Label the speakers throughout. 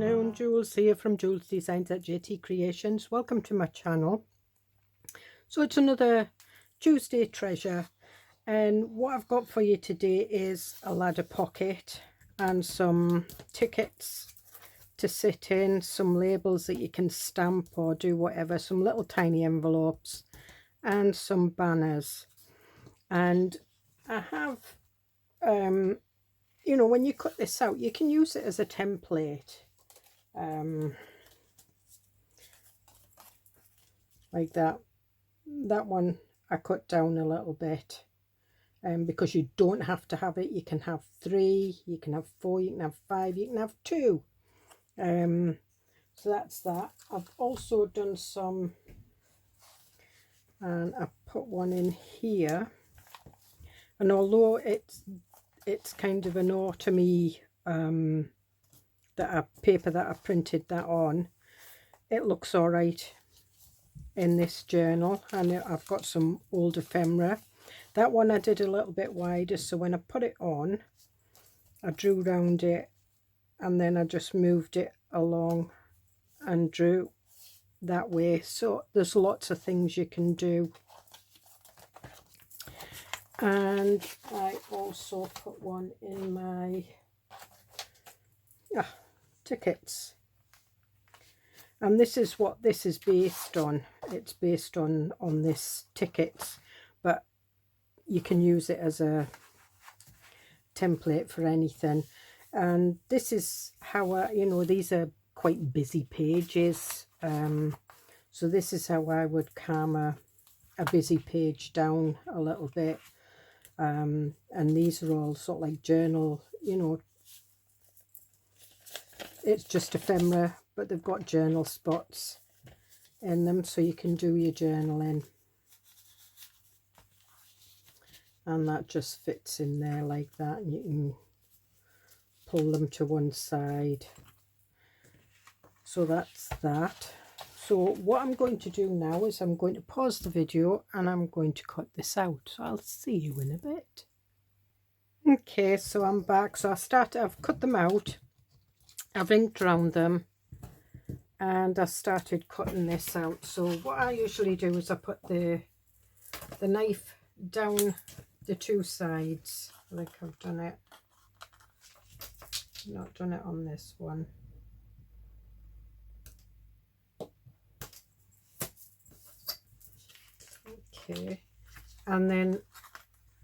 Speaker 1: afternoon, Jules here from Joolsedesigns at JT Creations. Welcome to my channel. So it's another Tuesday treasure, and what I've got for you today is a ladder pocket and some tickets to sit in, some labels that you can stamp or do whatever, some little tiny envelopes and some banners. And I have you know, when you cut this out, you can use it as a template, like that. That one I cut down a little bit, because you don't have to have it. You can have 3, you can have 4, you can have 5, you can have 2. So that's that. I've also done some, and I put one in here, and although it's kind of an Artymaze paper that I printed that on, it looks all right in this journal. And I've got some old ephemera. That one I did a little bit wider, so when I put it on, I drew round it and then I just moved it along and drew that way. So there's lots of things you can do. And I also put one in my tickets, and this is what this is based on. It's based on this tickets, but you can use it as a template for anything. And this is how I, you know, these are quite busy pages, so this is how I would calm a busy page down a little bit. And these are all sort of like journal, you know, it's just ephemera, but they've got journal spots in them, so you can do your journaling. And that just fits in there like that, and you can pull them to one side. So that's that. So what I'm going to do now is I'm going to pause the video and I'm going to cut this out. So I'll see you in a bit. Okay, so I'm back. So I've cut them out. I've inked around them and I started cutting this out. So what I usually do is I put the knife down the 2 sides, like I've done it. Not done it on this one. Okay, and then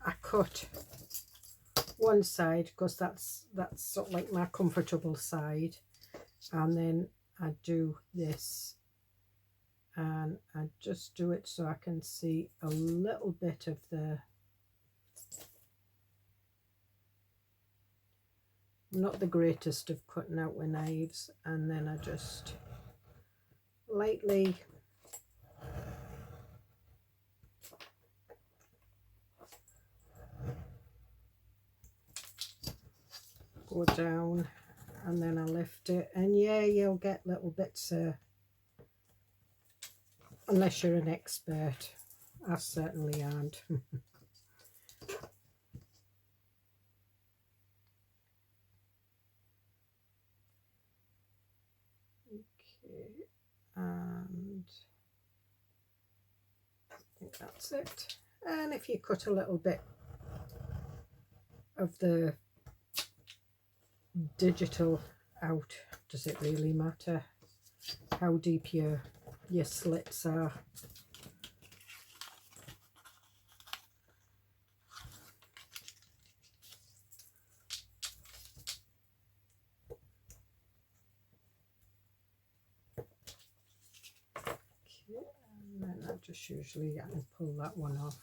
Speaker 1: I cut one side because that's sort of like my comfortable side, and then I do this, and I just do it so I can see a little bit of the, I'm not the greatest of cutting out with knives, and then I just lightly go down, and then I lift it, and yeah, you'll get little bits, unless you're an expert. I certainly aren't. Okay, and I think that's it. And if you cut a little bit of the digital out, does it really matter how deep your slits are? Okay, and then I just usually I can pull that one off.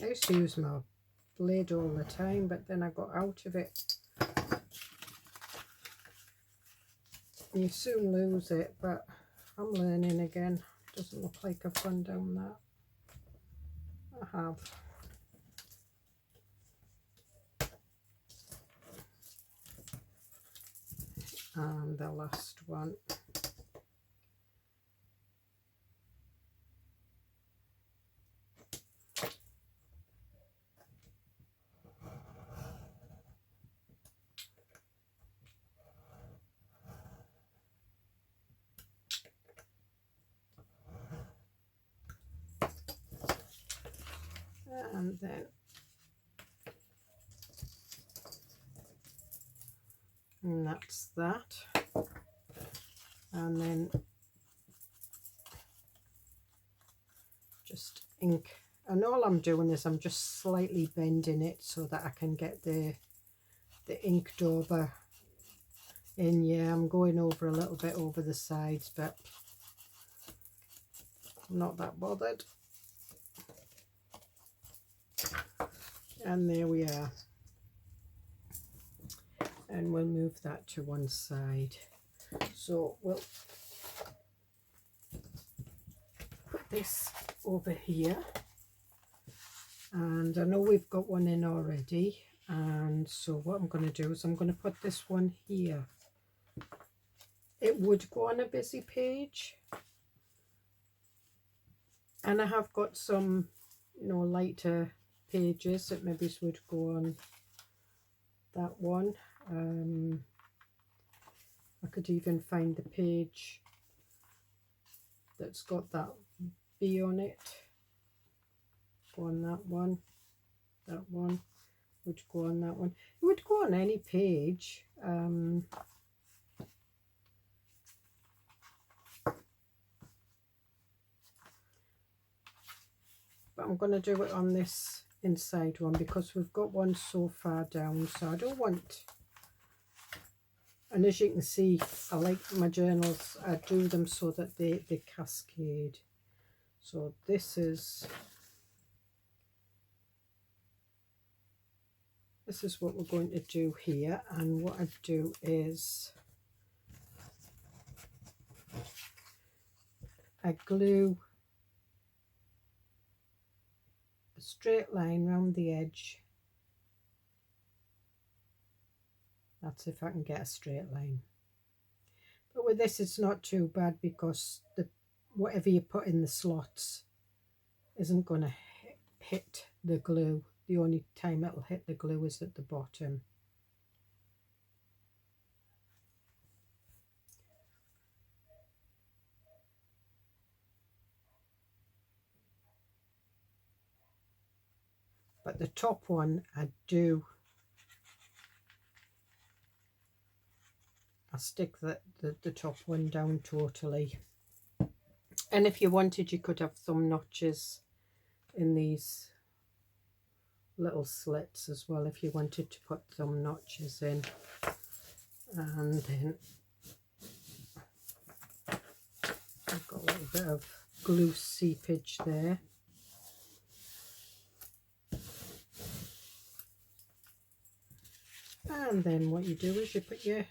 Speaker 1: I used to use my blade all the time, but then I got out of it. You soon lose it, but I'm learning again. Doesn't look like I've gone down that. I have. And the last one. and then and that's that, and then just ink, and all I'm doing is I'm just slightly bending it so that I can get the ink dauber in. Yeah, I'm going over a little bit over the sides, but I'm not that bothered. And there we are, and we'll move that to one side. So we'll put this over here, and I know we've got one in already, and so what I'm going to do is I'm going to put this one here. It would go on a busy page, and I have got some, you know, lighter pages that maybe would go on that one. I could even find the page that's got that B on it. Go on that one. That one would go on that one. It would go on any page. But I'm going to do it on this inside one because we've got one so far down, so I don't want, and as you can see, I like my journals, I do them so that they cascade. So this is what we're going to do here, and what I do is I glue a straight line round the edge. That's if I can get a straight line. But with this it's not too bad because whatever you put in the slots isn't going to hit the glue. The only time it'll hit the glue is at the bottom. But the top one I stick the top one down totally. And if you wanted, you could have thumb notches in these little slits as well, if you wanted to put thumb notches in. And then I've got a little bit of glue seepage there. And then what you do is you put your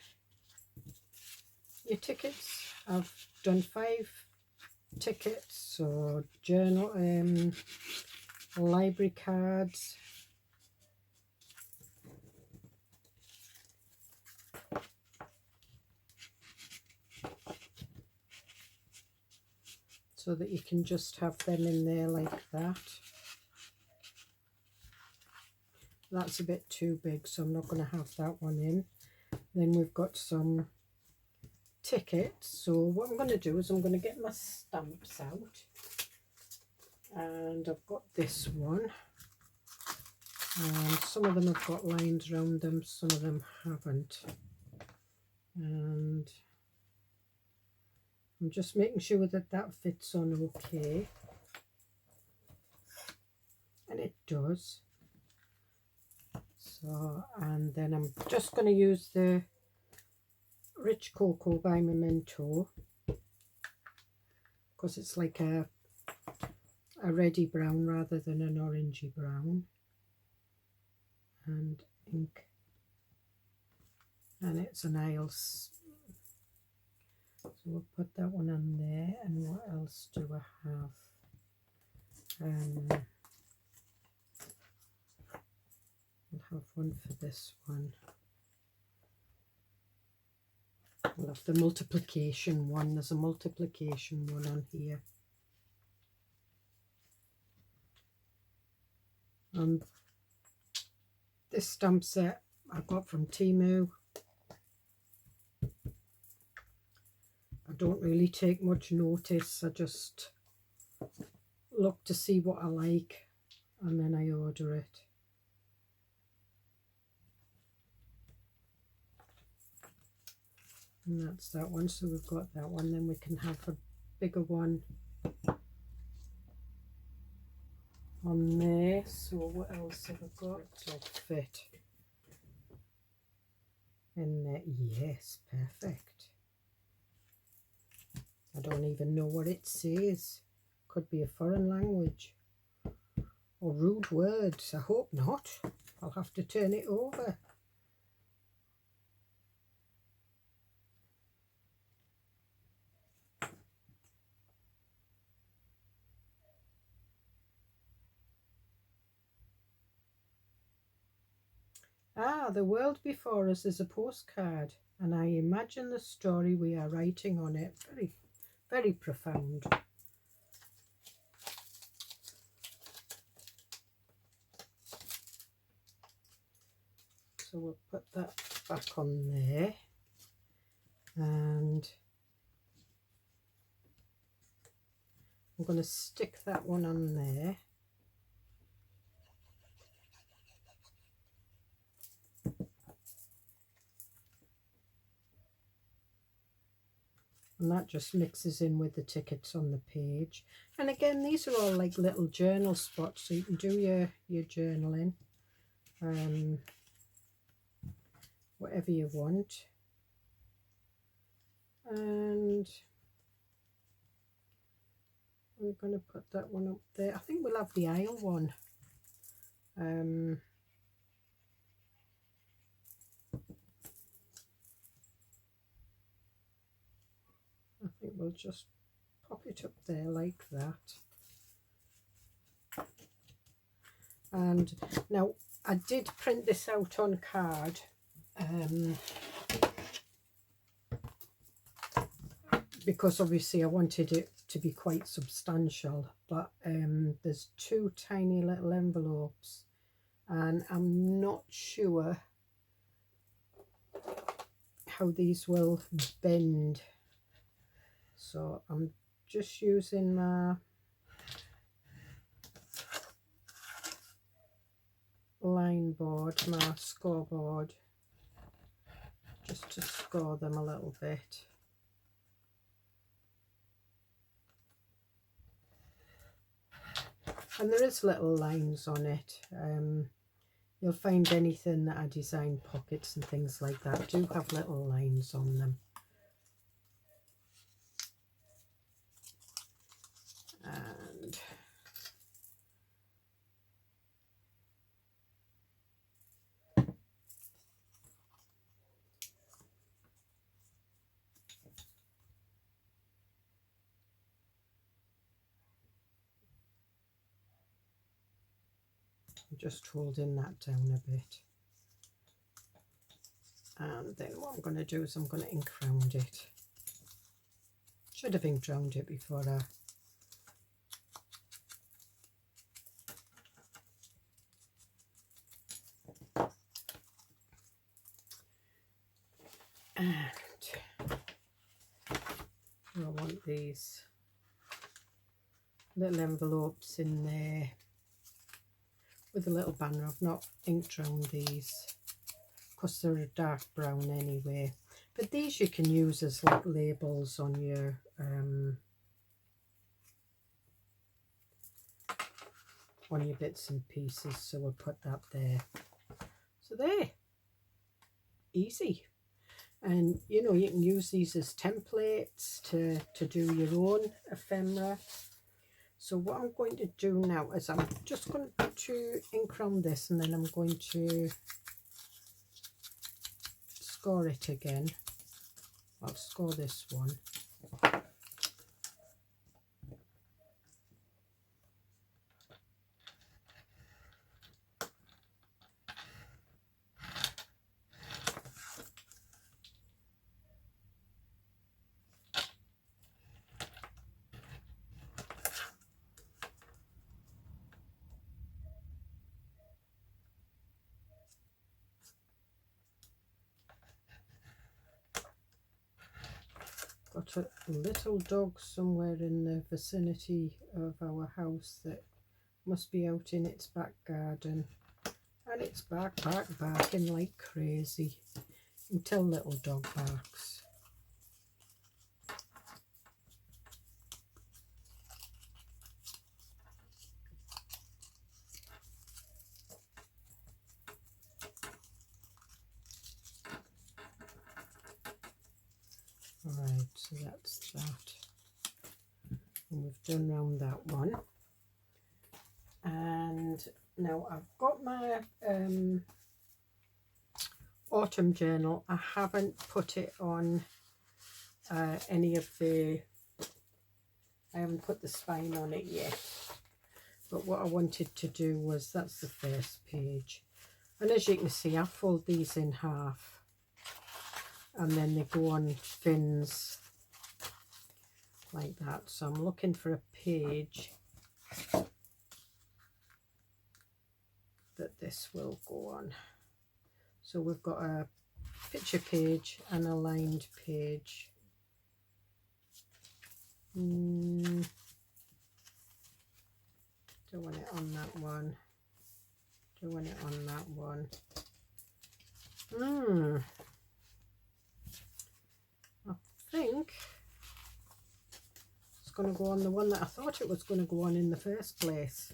Speaker 1: tickets. I've done 5 tickets or journal, library cards. So that you can just have them in there like that. That's a bit too big, so I'm not going to have that one in. Then we've got some tickets. So what I'm going to do is I'm going to get my stamps out. And I've got this one. And some of them have got lines around them, some of them haven't. And I'm just making sure that that fits on okay. And it does. So, and then I'm just going to use the Rich Cocoa by Memento because it's like a reddy brown rather than an orangey brown, and ink, and it's an aisle. So we'll put that one on there. And what else do I have? We'll have one for this one. We'll have the multiplication one. There's a multiplication one on here. This stamp set I got from Temu. I don't really take much notice. I just look to see what I like and then I order it. And that's that one, so we've got that one. Then we can have a bigger one on there. So what else have I got? To fit in there. Yes, perfect. I don't even know what it says. Could be a foreign language or rude words. I hope not. I'll have to turn it over. Ah, the world before us is a postcard, and I imagine the story we are writing on it. Very, very profound. So we'll put that back on there, and I'm going to stick that one on there. And that just mixes in with the tickets on the page. And again, these are all like little journal spots, so you can do your journaling, whatever you want. And we're going to put that one up there. I think we'll have the aisle one. I think we'll just pop it up there like that. And now I did print this out on card, because obviously I wanted it to be quite substantial, but there's two tiny little envelopes and I'm not sure how these will bend, so I'm just using my line board, my scoreboard, just to score them a little bit. And there is little lines on it. You'll find anything that I design, pockets and things like that, do have little lines on them. And I'm just holding that down a bit. And then what I'm going to do is I'm going to ink round it. Should have inked round it before I and I want these little envelopes in there with a little banner. I've not inked round these because they're a dark brown anyway, but these you can use as like labels on your bits and pieces, so we'll put that there. So there, easy. And you know, you can use these as templates to do your own ephemera. So what I'm going to do now is I'm just going to ink round this, and then I'm going to score it again. I'll score this one. Got a little dog somewhere in the vicinity of our house that Must be out in its back garden. And it's barking like crazy until little dog barks. Right, so that's that. And we've done round that one. And now I've got my autumn journal. I haven't put it on any of the, I haven't put the spine on it yet. But what I wanted to do was, that's the first page. And as you can see, I fold these in half. And then they go on fins like that. So I'm looking for a page that this will go on. So we've got a picture page and a lined page. Don't want it on that one. Don't want it on that one. I think it's going to go on the one that I thought it was going to go on in the first place.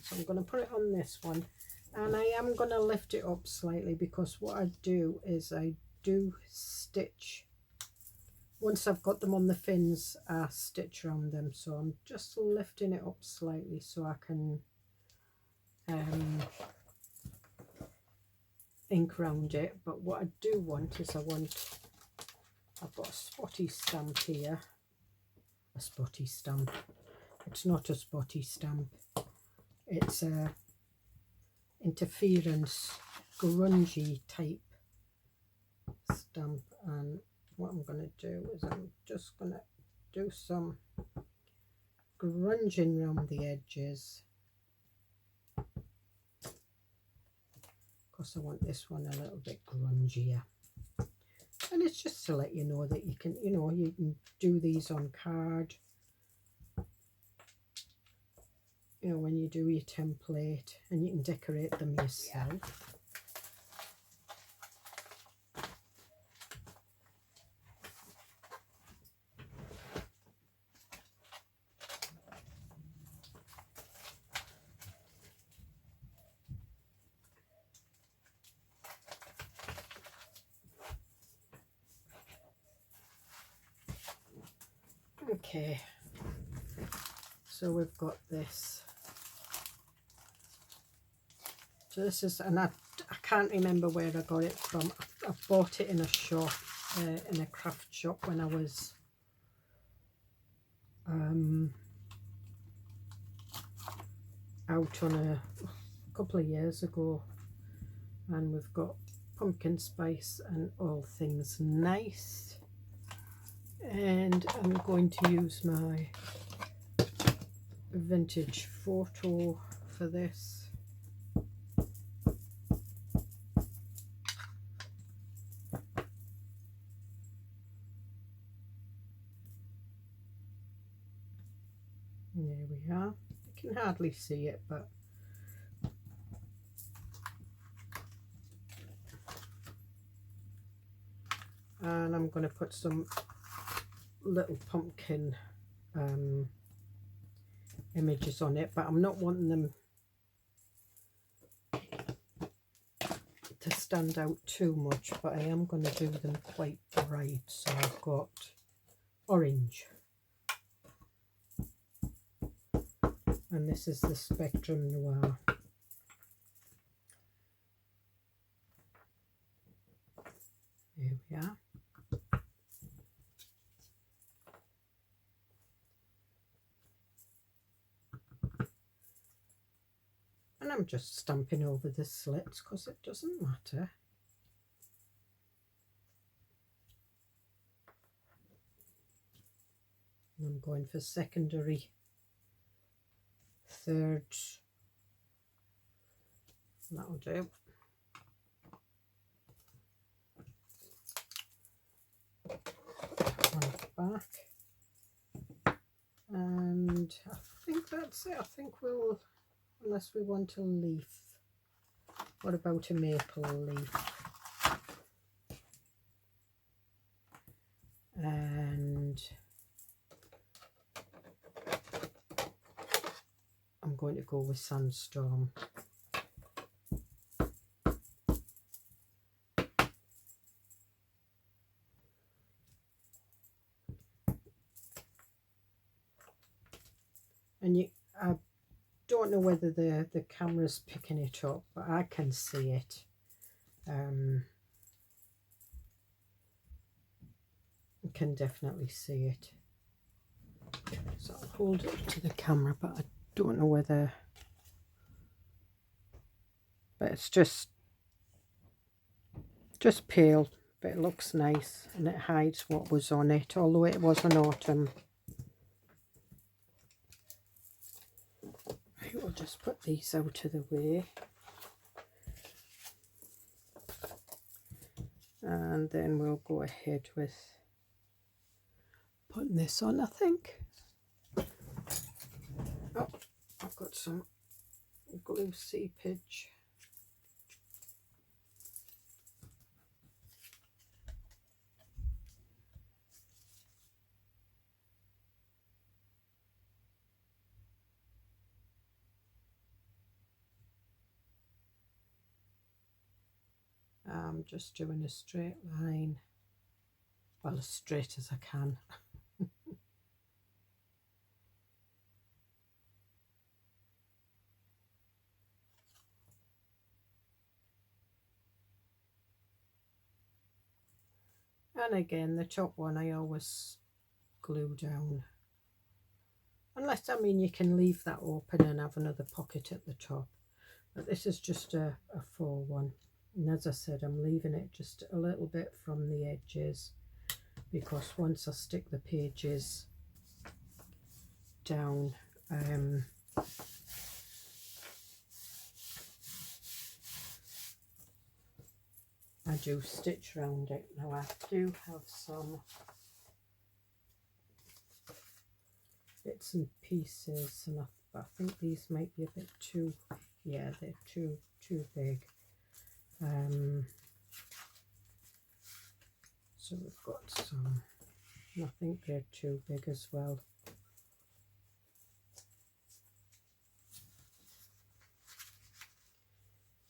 Speaker 1: So I'm going to put it on this one, and I am going to lift it up slightly, because what I do is I do stitch. Once I've got them on the fins, I stitch around them. So I'm just lifting it up slightly so I can ink around it. But what I do want is I've got a spotty stamp here. A spotty stamp. It's not a spotty stamp. It's a interference grungy type stamp. And what I'm going to do is I'm just going to do some grunging around the edges. Of course, I want this one a little bit grungier. And it's just to let you know that you can, you can do these on card. When you do your template, and you can decorate them yourself. Okay, so we've got this. So this is, and I can't remember where I got it from. I bought it in a shop, in a craft shop, when I was out on a couple of years ago. And we've got pumpkin spice and all things nice. And I'm going to use my vintage photo for this. There we are. You can hardly see it, but and I'm going to put some little pumpkin images on it, but I'm not wanting them to stand out too much, but I am going to do them quite bright. So I've got orange, and this is the Spectrum Noir. There we are. And I'm just stamping over the slits because it doesn't matter. And I'm going for secondary thirds. That'll do. On the back. And I think that's it. I think we'll, unless we want a leaf. What about a maple leaf? And I'm going to go with Sandstorm. And I don't know whether the camera's picking it up, but I can see it. I can definitely see it. So I'll hold it to the camera, but I don't know whether, but it's just pale, but it looks nice and it hides what was on it, although it was an autumn. We'll just put these out of the way. And then we'll go ahead with putting this on, I think. Oh, I've got some glue seepage. I'm just doing a straight line, well, as straight as I can. And again, the top one I always glue down. Unless, I mean, you can leave that open and have another pocket at the top. But this is just a full one. And as I said, I'm leaving it just a little bit from the edges, because once I stick the pages down, I do stitch around it. Now I do have some bits and pieces, and I think these might be a bit too, yeah, they're too big. So we've got some, I think they're too big as well.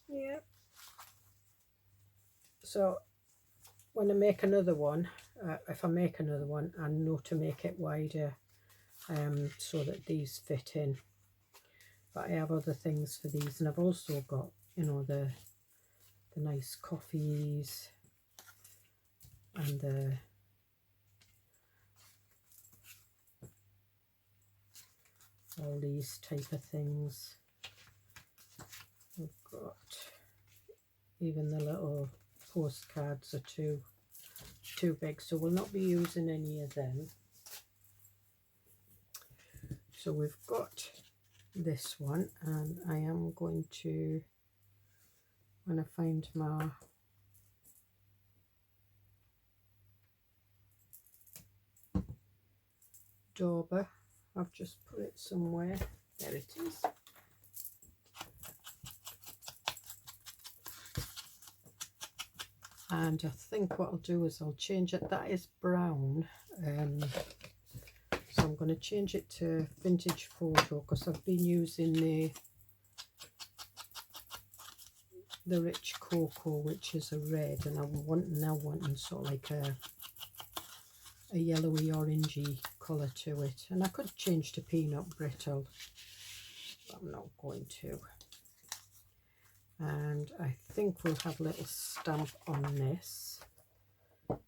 Speaker 1: Yeah. So when I make another one, if I make another one, I know to make it wider, so that these fit in. But I have other things for these, and I've also got, you know, the nice coffees and all these type of things. We've got even the little postcards are too big, so we'll not be using any of them. So we've got this one, and I am going to, when I find my dauber, I've just put it somewhere. There it is. And I think what I'll do is I'll change it. That is brown. So I'm going to change it to Vintage Photo, because I've been using the Rich Cocoa, which is a red, and I'm now wanting sort of like a yellowy orangey colour to it. And I could change to Peanut Brittle, but I'm not going to. And I think we'll have a little stamp on this,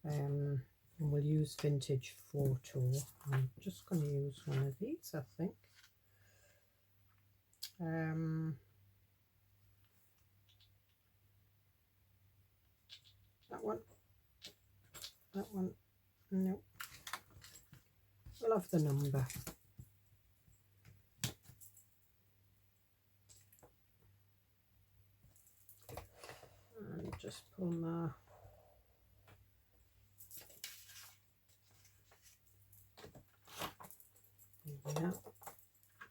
Speaker 1: and we'll use Vintage Photo. I'm just going to use one of these, I think. That one, no, we'll have the number. And just pull my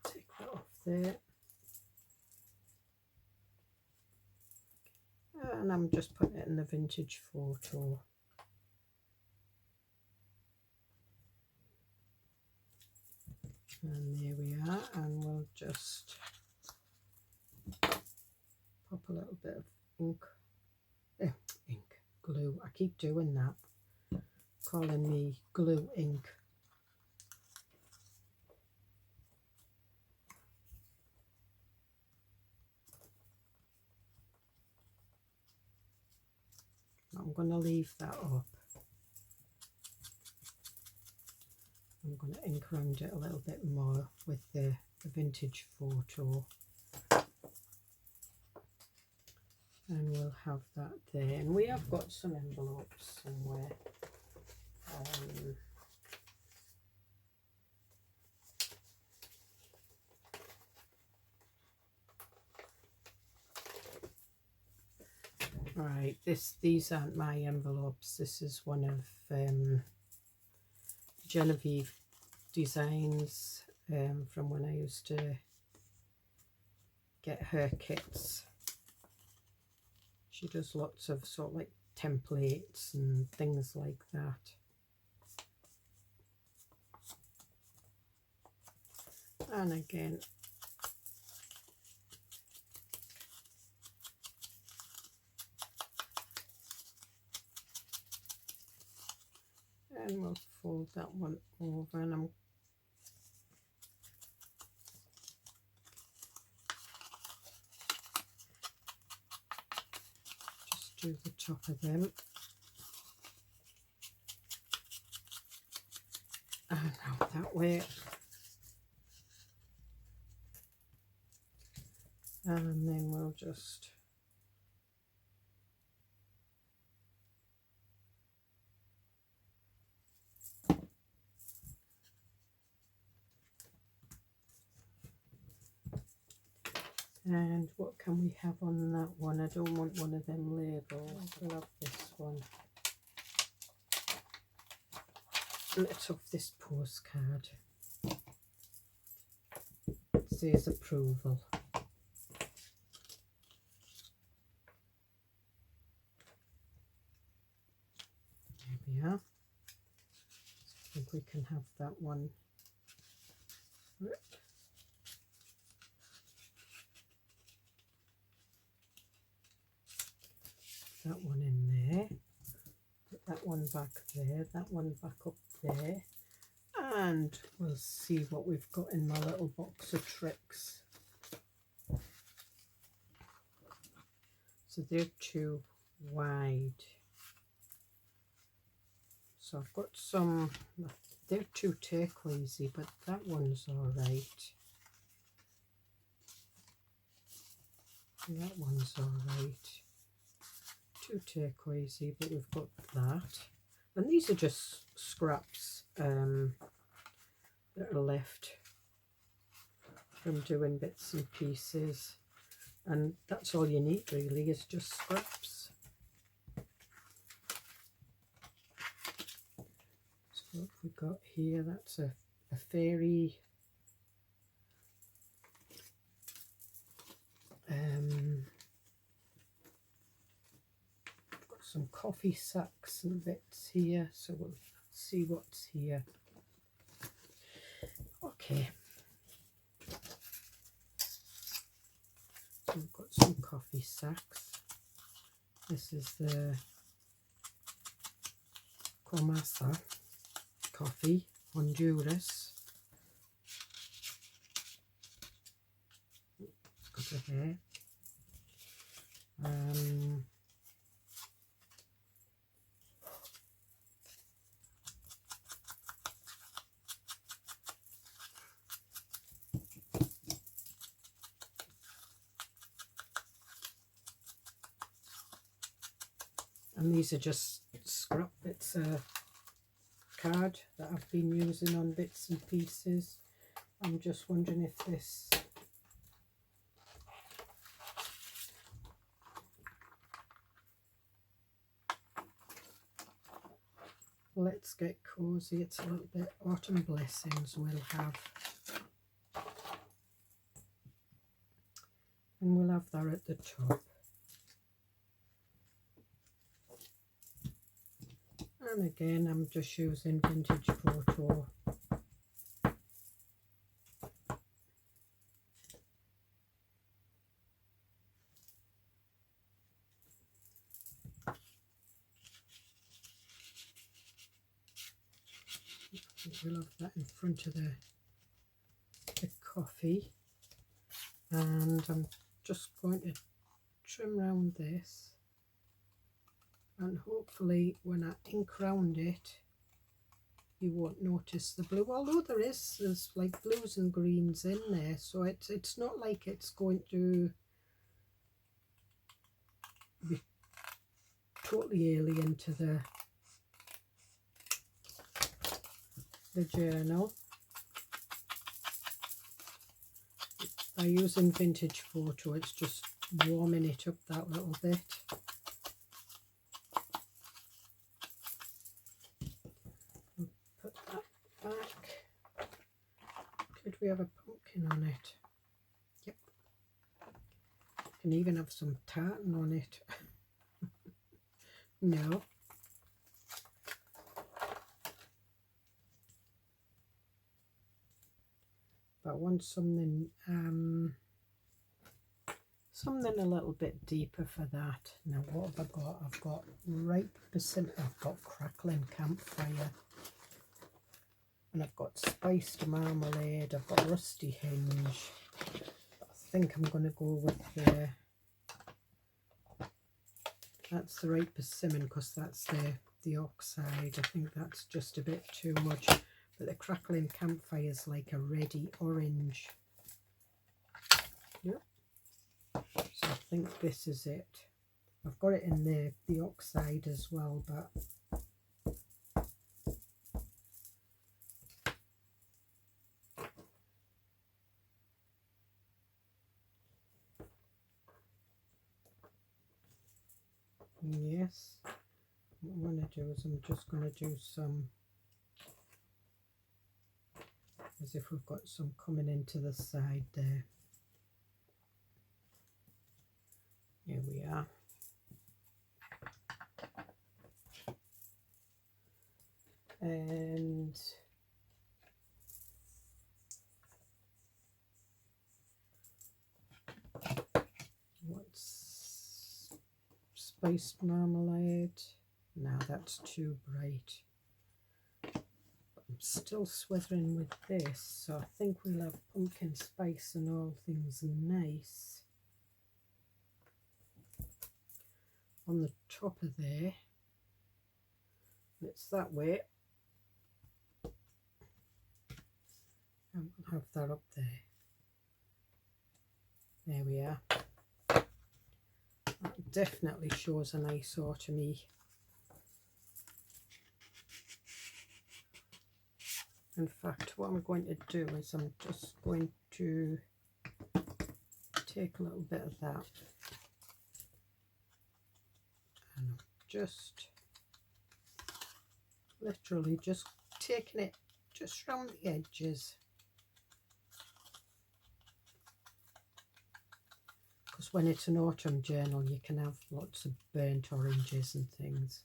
Speaker 1: take there. And I'm just putting it in the vintage photo. And there we are, and we'll just pop a little bit of glue. I keep doing that, calling me glue ink. I'm going to leave that up. I'm going to ink around it a little bit more with the vintage photo. And we'll have that there. And we have got some envelopes somewhere. Right, these aren't my envelopes. This is one of Genevieve Designs from when I used to get her kits. She does lots of sort of like templates and things like that. And again, and we'll fold that one over, and I'm just do the top of them. And out that way. And then we'll just and what can we have on that one? I don't want one of them labels. We'll have this one. Let's have this postcard. It says approval. There we are. So I think we can have that one. That one in there. Put that one back there. That one back up there. And we'll see what we've got in my little box of tricks. So they're too wide. So I've got some, they're too turquoisey, but that one's all right. That one's all right. Too turquoisey, but we've got that. And these are just scraps that are left from doing bits and pieces. And that's all you need really, is just scraps. So what have we got here? That's a fairy I've got some coffee sacks and bits here, so we'll see what's here. Okay, so we've got some coffee sacks. This is the Comasa coffee, Honduras. Got it here. And these are just scrap bits of card that I've been using on bits and pieces. I'm just wondering if this Let's Get Cozy, it's a little bit Autumn Blessings we'll have. and we'll have that at the top. And again, I'm just using vintage photo. We'll have that in front of the coffee, and I'm just going to trim around this, and hopefully when I ink round it you won't notice the blue, although there's like blues and greens in there, so it's not like it's going to be totally alien to the journal. By using vintage photo, it's just warming it up that little bit. I'll put that back. Could we have a pumpkin on it? Yep. Can even have some tartan on it. No. But I want something something a little bit deeper for that. Now what have I got? I've got ripe persimmon, I've got crackling campfire, and I've got spiced marmalade, I've got rusty hinge. I think I'm going to go with that's the ripe persimmon, because that's the oxide. I think that's just a bit too much. But the crackling campfire is like a reddy orange. Yep. So I think this is it. I've got it in the oxide as well, but yes. What I'm going to do is I'm just going to do some, as if we've got some coming into the side there. Here we are. And what's spiced marmalade? No, that's too bright. I'm still swithering with this, so I think we'll have pumpkin spice and all things nice on the top of there. It's that way, and we'll have that up there. There we are. That definitely shows a nice autumny. In fact, what I'm going to do is I'm just going to take a little bit of that, and I'm just literally just taking it just round the edges, because when it's an autumn journal you can have lots of burnt oranges and things.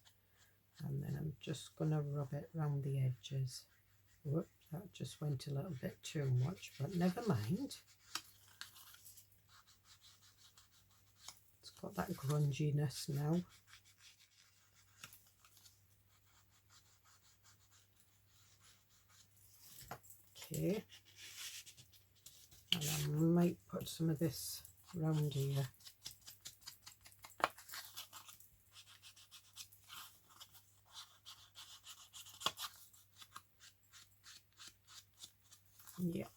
Speaker 1: And then I'm just going to rub it round the edges. Whoop, that just went a little bit too much, but never mind. It's got that grunginess now. Okay, and I might put some of this round here. Yeah,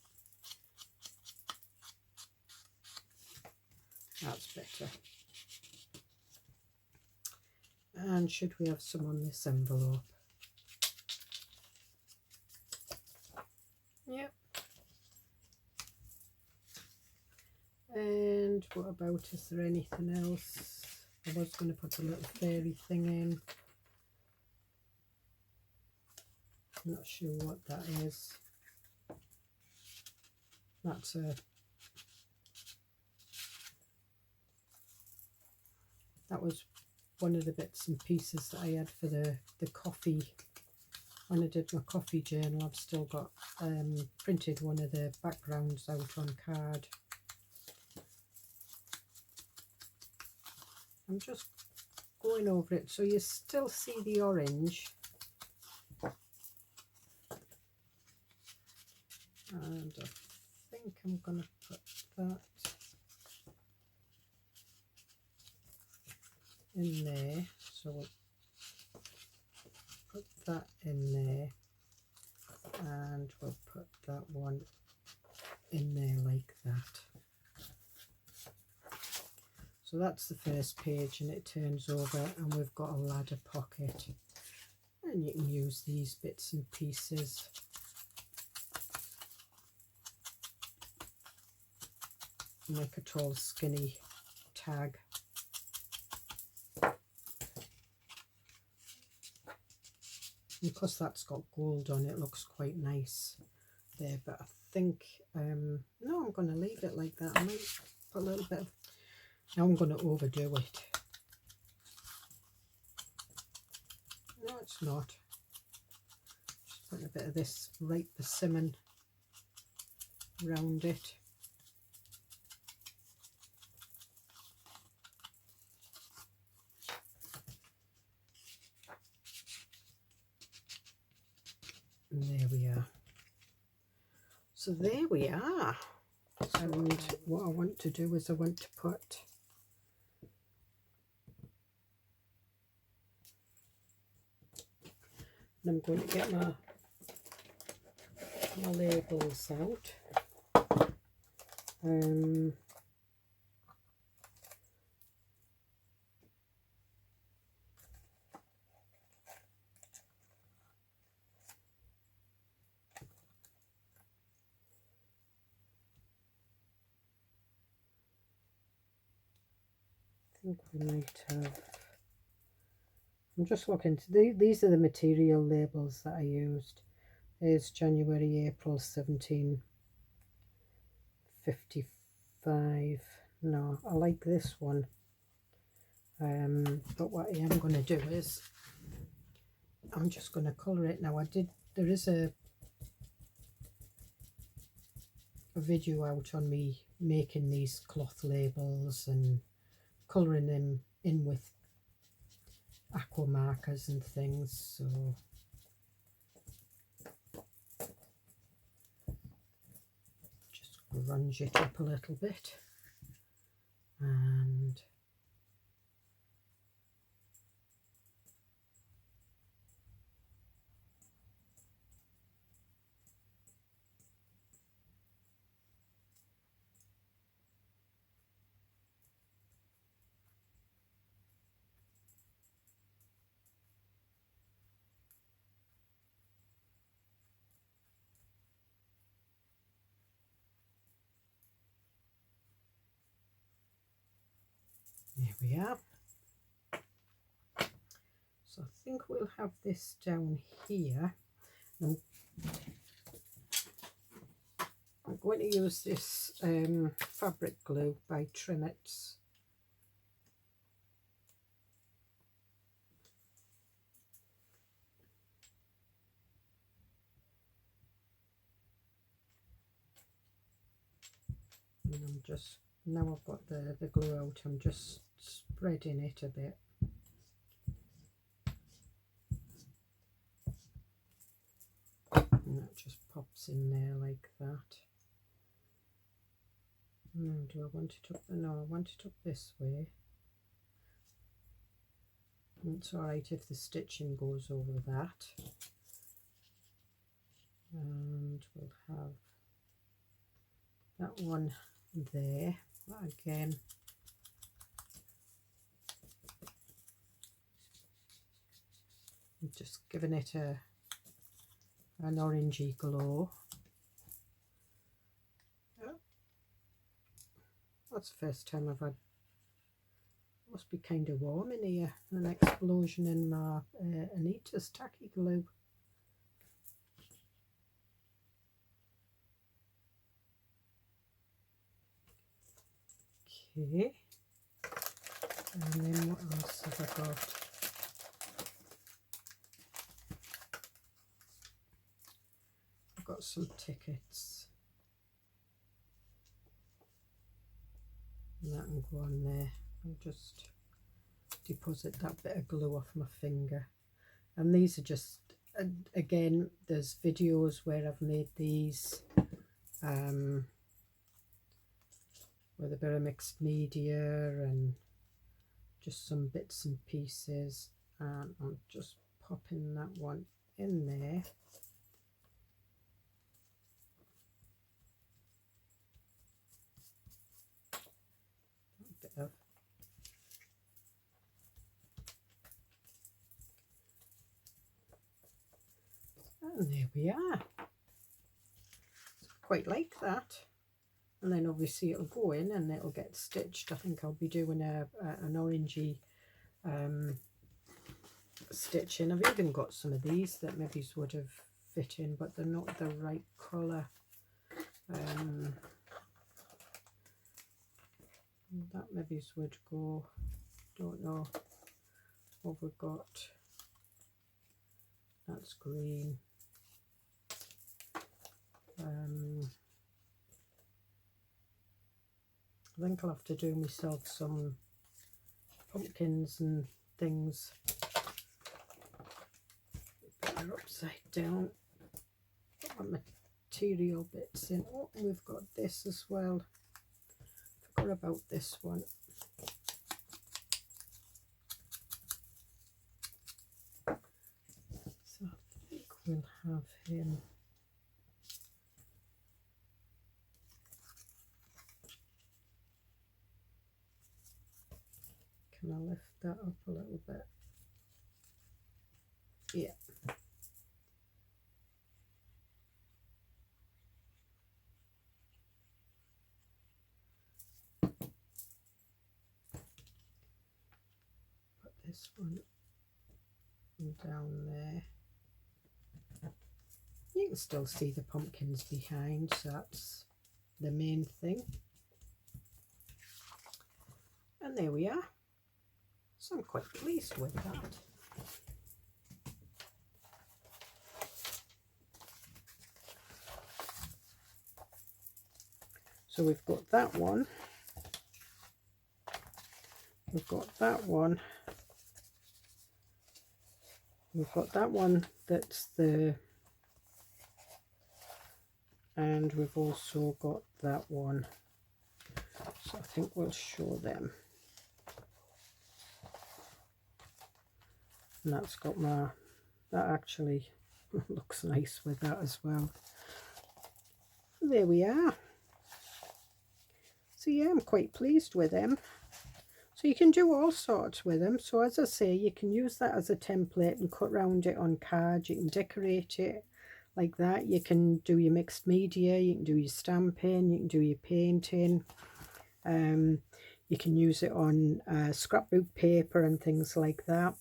Speaker 1: that's better. And should we have some on this envelope? Yep. And what about, is there anything else? I was going to put a little fairy thing in. I'm not sure what that is. That's a That was one of the bits and pieces that I had for the coffee. When I did my coffee journal, I've still got printed one of the backgrounds out on card. I'm just going over it so you still see the orange. And I think I'm going to put that in there. So we'll put that in there, and we'll put that one in there like that. So that's the first page, and it turns over and we've got a ladder pocket, and you can use these bits and pieces. Make a tall skinny tag. Because that's got gold on it, looks quite nice there, but I think no, I'm going to leave it like that. I might put a little bit of, now I'm going to overdo it. No, it's not. Just putting a bit of this ripe persimmon around it. And there we are. So there we are. And what I want to do is I want to put and I'm going to get my labels out. I think we might have, I'm just looking to these are the material labels that I used. There's January, April 1755. No, I like this one. But what I am going to do is I'm just going to colour it now. There is a video out on me making these cloth labels and colouring them in with aqua markers and things, so just grunge it up a little bit, and there we are. So I think we'll have this down here. I'm going to use this fabric glue by Trimmets. And I'm just, now I've got the glue out, I'm just spreading it a bit. And that just pops in there like that. Now, do I want it up? No, I want it up this way. It's alright if the stitching goes over that. And we'll have that one there. That again. I'm just giving it an orangey glow. That's the first time I've had, must be kind of warm in here, an explosion in my Anita's tacky glue. Okay, And then what else have I got? I've got some tickets. And that can go on there. I'll just deposit that bit of glue off my finger. And these are just, again, there's videos where I've made these with a bit of mixed media and just some bits and pieces, and I'm just popping that one in there. A bit of and there we are. Quite like that. And then obviously it'll go in and it'll get stitched. I think I'll be doing an orangey stitching. I've even got some of these that maybe would have fit in, but they're not the right colour. That maybe would go, don't know what we've got. That's green. I think I'll have to do myself some pumpkins and things. Put her upside down. Put my material bits in. Oh, we've got this as well. Forgot about this one. So I think we'll have him. Can I lift that up a little bit? Yeah. Put this one down there. You can still see the pumpkins behind, so that's the main thing. And there we are. So I'm quite pleased with that. So we've got that one. We've got that one. We've got that one that's the, and we've also got that one. So I think we'll show them. And that's got my, that actually looks nice with that as well. There we are. So yeah, I'm quite pleased with them. So you can do all sorts with them. So as I say, you can use that as a template and cut around it on cards. You can decorate it like that. You can do your mixed media, you can do your stamping, you can do your painting. You can use it on scrapbook paper and things like that.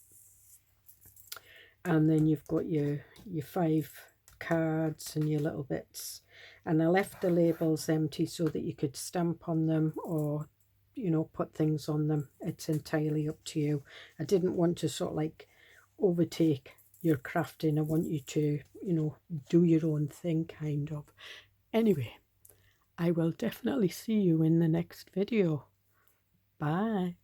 Speaker 1: And then you've got your 5 cards and your little bits. And I left the labels empty so that you could stamp on them or, you know, put things on them. It's entirely up to you. I didn't want to sort of like overtake your crafting. I want you to, you know, do your own thing kind of. Anyway, I will definitely see you in the next video. Bye.